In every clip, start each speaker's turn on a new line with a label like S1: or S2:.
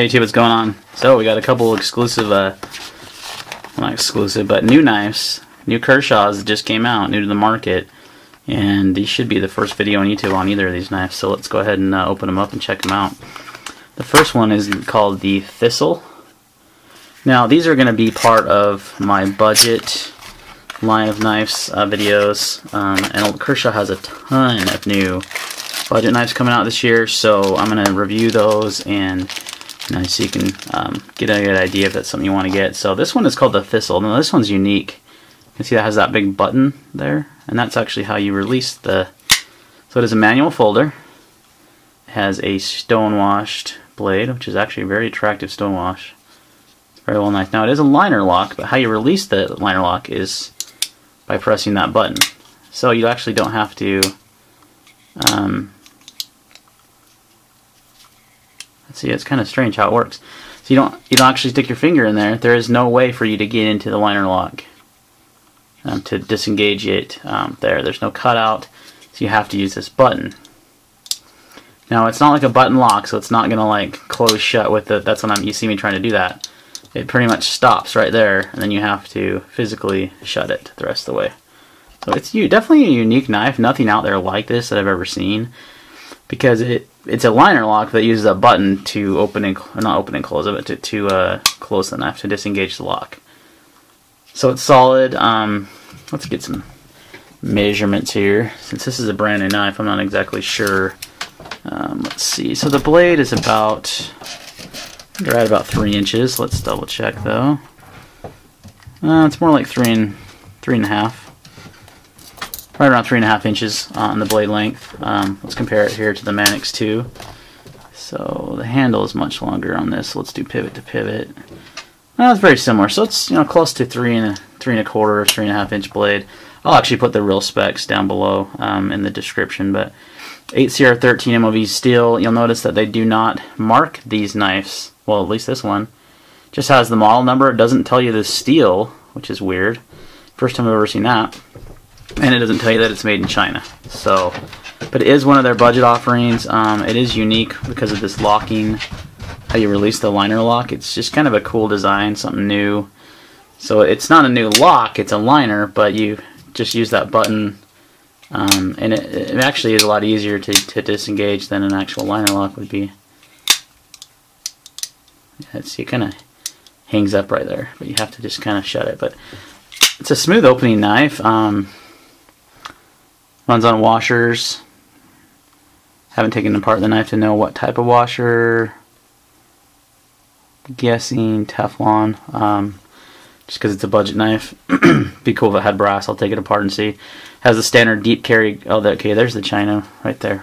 S1: Hey YouTube, what's going on? So we got a couple exclusive, well, not exclusive, but new knives, new Kershaws that just came out, new to the market, and these should be the first video on YouTube on either of these knives. So let's go ahead and open them up and check them out. The first one is called the Thistle. Now these are going to be part of my budget line of knives videos, and Kershaw has a ton of new budget knives coming out this year, so I'm going to review those and so you can get a good idea if that's something you want to get. So this one is called the Thistle. Now this one's unique. You can see that has that big button there, and that's actually how you release the... So it is a manual folder. It has a stonewashed blade, which is actually a very attractive stonewash. It's very well nice. Now it is a liner lock, but how you release the liner lock is by pressing that button. So you actually don't have to... see, it's kind of strange how it works. So you don't actually stick your finger in there. There is no way for you to get into the liner lock to disengage it. There's no cutout, so you have to use this button. Now it's not like a button lock, so it's not gonna like close shut with the. That's when you see me trying to do that. It pretty much stops right there, and then you have to physically shut it the rest of the way. So it's definitely a unique knife. Nothing out there like this that I've ever seen, because it's a liner lock that uses a button to open and not open and close it, but to close the knife, to disengage the lock. So it's solid. Let's get some measurements here. Since this is a brand new knife, I'm not exactly sure. Let's see. So the blade is about, they're at about 3 inches. Let's double check though. It's more like 3.5. Right around 3.5 inches on the blade length. Let's compare it here to the Manix 2. So the handle is much longer on this. Let's do pivot to pivot. It's very similar. So it's close to 3.25 or 3.5 inch blade. I'll actually put the real specs down below in the description. But 8CR13 MOV steel. You'll notice that they do not mark these knives. Well, at least this one. Just has the model number. It doesn't tell you the steel, which is weird. First time I've ever seen that. And it doesn't tell you that it's made in China. So, but it is one of their budget offerings. It is unique because of this locking, how you release the liner lock. It's just kind of a cool design, something new. So it's not a new lock, it's a liner, but you just use that button, and it actually is a lot easier to disengage than an actual liner lock would be. See, it kind of hangs up right there, but you have to just kind of shut it. But it's a smooth opening knife. Runs on washers. Haven't taken apart the knife to know what type of washer. Guessing Teflon. Just because it's a budget knife. Be cool if it had brass. I'll take it apart and see. Has a standard deep carry. Oh, okay, there's the China right there.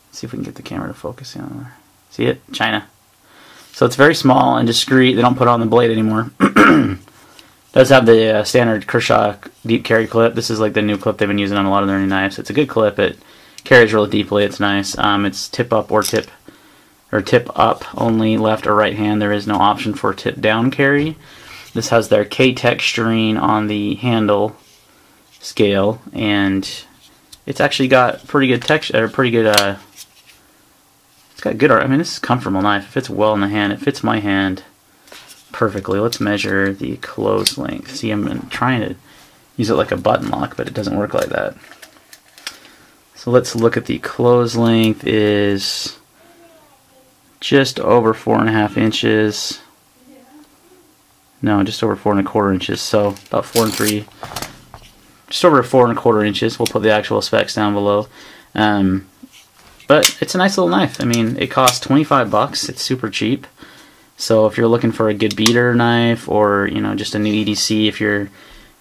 S1: Let's see if we can get the camera to focus in on there. See it? China. So it's very small and discreet. They don't put it on the blade anymore. Does have the standard Kershaw deep carry clip. This is like the new clip they've been using on a lot of their new knives. It's a good clip. It carries really deeply. It's nice. It's tip up or tip up only, left or right hand. There is no option for tip down carry. This has their K texturing on the handle scale, and it's actually got pretty good texture. Pretty good. It's got good. I mean, this is a comfortable knife. It fits well in the hand. It fits my hand perfectly. Let's measure the close length. See, I'm trying to use it like a button lock, but it doesn't work like that. So let's look at the close length. Is just over 4.5 inches. No, just over 4.25 inches. So about 4 3. Just over 4.25 inches. We'll put the actual specs down below. But it's a nice little knife. I mean, it costs 25 bucks. It's super cheap. So if you're looking for a good beater knife, or just a new EDC, if you're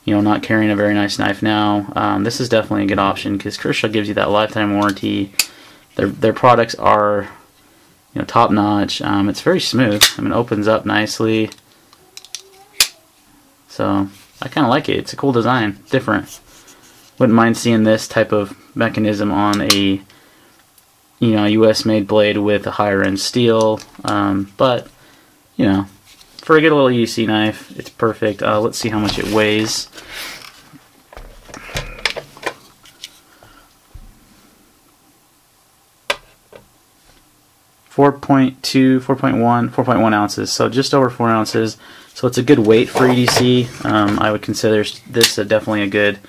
S1: not carrying a very nice knife now, this is definitely a good option, because Kershaw gives you that lifetime warranty. Their products are top notch. It's very smooth. I mean, it opens up nicely. So I kind of like it. It's a cool design, different. Wouldn't mind seeing this type of mechanism on a US made blade with a higher end steel, but for a good little EDC knife, it's perfect. Let's see how much it weighs. 4.2, 4.1 ounces, so just over 4 ounces. So it's a good weight for EDC. I would consider this definitely a good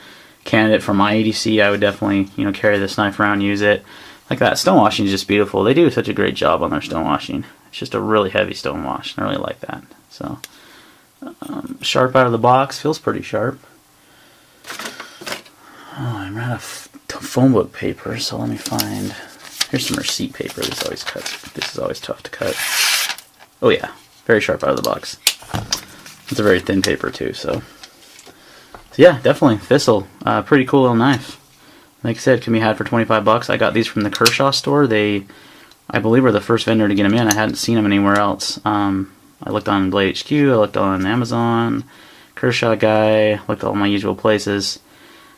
S1: candidate for my EDC. I would definitely, you know, carry this knife around, use it like that. Stonewashing is just beautiful. They do such a great job on their stonewashing. It's just a really heavy stonewash. I really like that. So sharp out of the box, feels pretty sharp. Oh, I'm out of phone book paper, so let me find. Here's some receipt paper. This always cuts. This is always tough to cut. Oh yeah, very sharp out of the box. It's a very thin paper too, so yeah, definitely Thistle. Pretty cool little knife. Like I said, can be had for 25 bucks. I got these from the Kershaw store. They, I believe, were the first vendor to get them in. I hadn't seen them anywhere else. I looked on Blade HQ. I looked on Amazon, Kershaw guy. Looked at all my usual places.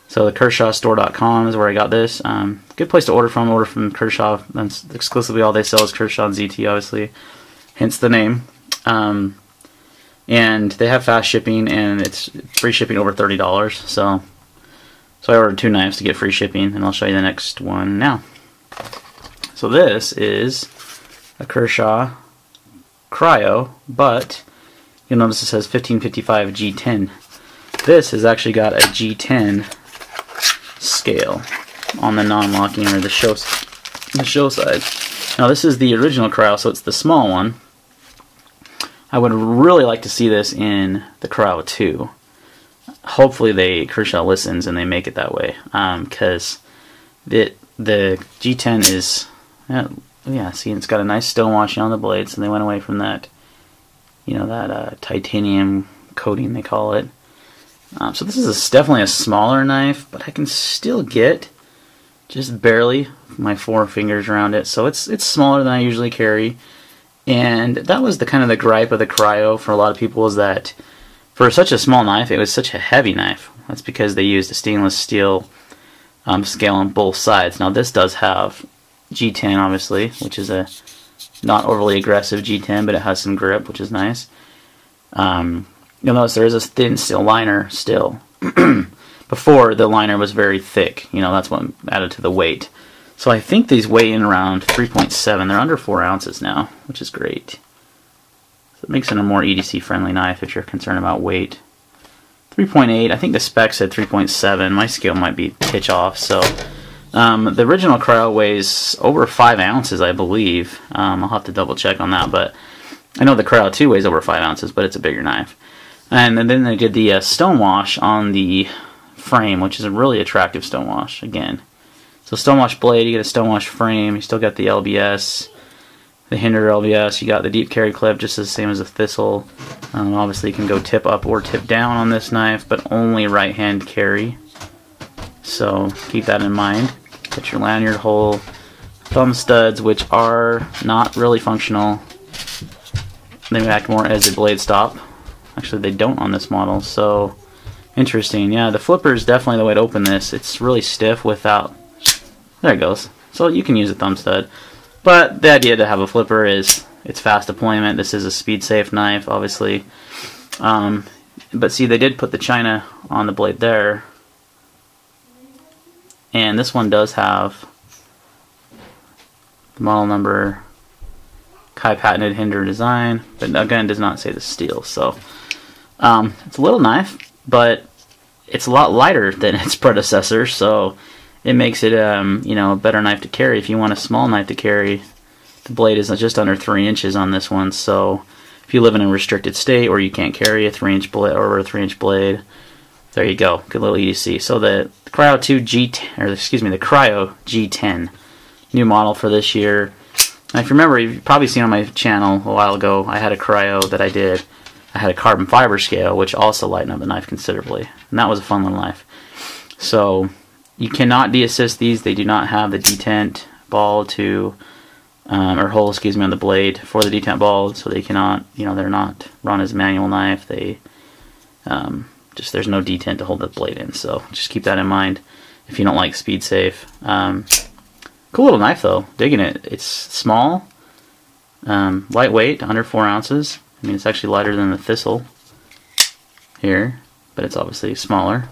S1: So the KershawStore.com is where I got this. Good place to order from. Order from Kershaw. That's exclusively all they sell is Kershaw and ZT, obviously. Hence the name. And they have fast shipping, and it's free shipping over $30. So I ordered 2 knives to get free shipping, and I'll show you the next one now. So this is a Kershaw Cryo, but you'll notice it says 1555 G10. This has actually got a G10 scale on the non-locking or the show side. Now this is the original Cryo, so it's the small one. I would really like to see this in the Cryo 2. Hopefully Kershaw listens and they make it that way, because the G10 is, yeah, see, it's got a nice stonewashing on the blade, so they went away from that, you know, that titanium coating they call it. So this is definitely a smaller knife, but I can still get just barely my 4 fingers around it. So it's smaller than I usually carry, and that was the kind of the gripe of the Cryo for a lot of people, is that for such a small knife, it was such a heavy knife. That's because they used a stainless steel scale on both sides. Now this does have G10, obviously, which is a not overly aggressive G10, but it has some grip, which is nice. You'll notice there is a thin steel liner still. Before, the liner was very thick. You know, that's what added to the weight. So I think these weigh in around 3.7. They're under 4 ounces now, which is great. So it makes it a more EDC-friendly knife if you're concerned about weight. 3.8. I think the spec said 3.7. My scale might be pitch off. So the original Cryo weighs over 5 ounces, I believe. I'll have to double check on that, but I know the Cryo 2 weighs over 5 ounces, but it's a bigger knife. And then they did the stonewash on the frame, which is a really attractive stonewash, again. So stonewash blade, you get a stonewash frame, you still got the LBS, the Hinder LBS, you got the deep carry clip, just the same as a Thistle. Obviously you can go tip up or tip down on this knife, but only right hand carry. So keep that in mind. Get your lanyard hole, thumb studs, which are not really functional. They act more as a blade stop. Actually, they don't on this model, so interesting. Yeah, the flipper is definitely the way to open this. It's really stiff without... There it goes. So you can use a thumb stud. But the idea to have a flipper is it's fast deployment. This is a SpeedSafe knife, obviously. But see, they did put the China on the blade there. And this one does have the model number, Kai patented Hinder design, but again does not say the steel. So it's a little knife, but it's a lot lighter than its predecessor, so it makes it you know, a better knife to carry. If you want a small knife to carry, the blade is just under 3 inches on this one. So if you live in a restricted state or you can't carry a 3-inch blade or a 3-inch blade, there you go. Good little EDC. So the Cryo 2 G10, or excuse me, the Cryo G10, new model for this year. And if you remember, you've probably seen on my channel a while ago, I had a Cryo that I did. I had a carbon fiber scale, which also lightened up the knife considerably. And that was a fun little knife. So you cannot de-assist these. They do not have the detent ball to, or hole, excuse me, on the blade for the detent ball. So they cannot, you know, they're not run as a manual knife. They, there's no detent to hold the blade in. So just keep that in mind if you don't like SpeedSafe. Cool little knife though, digging it. It's small, lightweight, under 4 ounces. I mean, it's actually lighter than the Thistle here, but it's obviously smaller.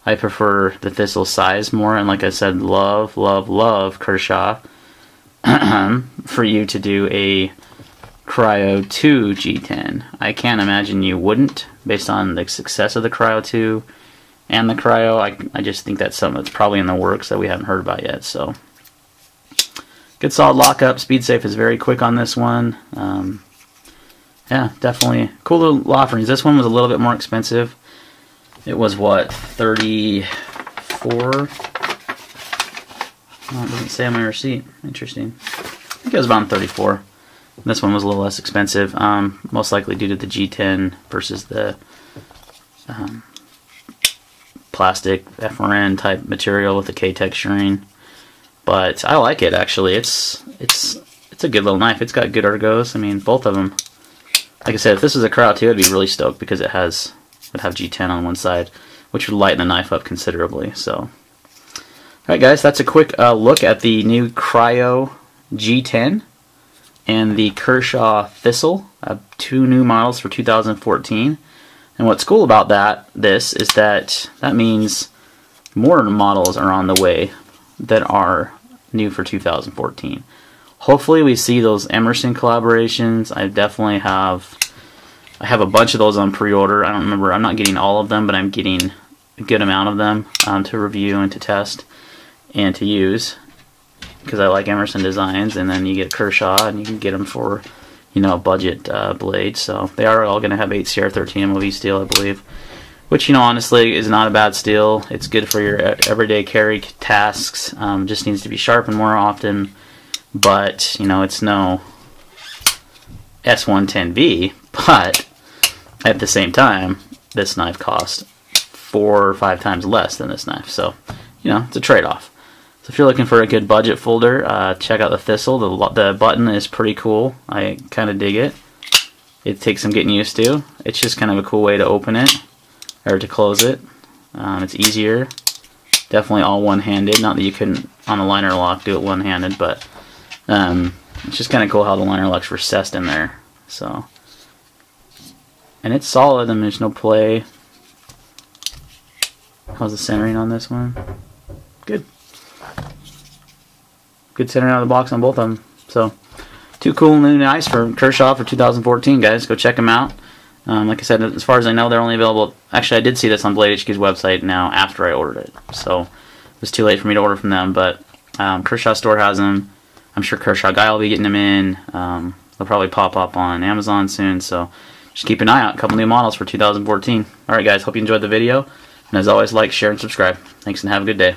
S1: I prefer the Thistle size more, and like I said, love, love, love Kershaw. for you to do a Cryo 2 G10. I can't imagine you wouldn't, based on the success of the Cryo 2 and the Cryo. I just think that's something that's probably in the works that we haven't heard about yet. So, good solid lockup. SpeedSafe is very quick on this one. Yeah, definitely cool little offerings. This one was a little bit more expensive. It was what, 34? Oh, it doesn't say on my receipt. Interesting. I think it was about 34. This one was a little less expensive, most likely due to the G10 versus the plastic FRN type material with the K texturing. But I like it actually. It's a good little knife. It's got good ergos. I mean, both of them. Like I said, if this was a Cryo 2, I'd be really stoked because would have G10 on one side, which would lighten the knife up considerably. So, alright guys, that's a quick look at the new Cryo G10 and the Kershaw Thistle, 2 new models for 2014. And what's cool about this is that means more models are on the way that are new for 2014. Hopefully we see those Emerson collaborations. I have a bunch of those on pre-order. I don't remember, I'm not getting all of them, but I'm getting a good amount of them to review and to test and to use, because I like Emerson designs. And then you get Kershaw, and you can get them for, you know, a budget blade. So they are all going to have 8CR13 MOV steel, I believe, which, you know, honestly is not a bad steel. It's good for your everyday carry tasks. Just needs to be sharpened more often. But, you know, it's no S110V, but at the same time, this knife costs 4 or 5 times less than this knife. So, you know, it's a trade-off. So if you're looking for a good budget folder, check out the Thistle. The button is pretty cool. I kind of dig it. It takes some getting used to. It's just kind of a cool way to open it, or to close it. It's easier. Definitely all one-handed. Not that you couldn't, on a liner lock, do it one-handed, but it's just kind of cool how the liner lock's recessed in there. So, and it's solid, and there's no play. How's the centering on this one? Good. Good centering out of the box on both of them. So, 2 cool new knives for Kershaw for 2014, guys. Go check them out. Like I said, as far as I know, they're only available. Actually, I did see this on Blade HQ's website now after I ordered it. So, it was too late for me to order from them, but Kershaw store has them. I'm sure Kershaw Guy will be getting them in. They'll probably pop up on Amazon soon, so just keep an eye out. A couple new models for 2014. Alright guys, hope you enjoyed the video. And as always, like, share, and subscribe. Thanks, and have a good day.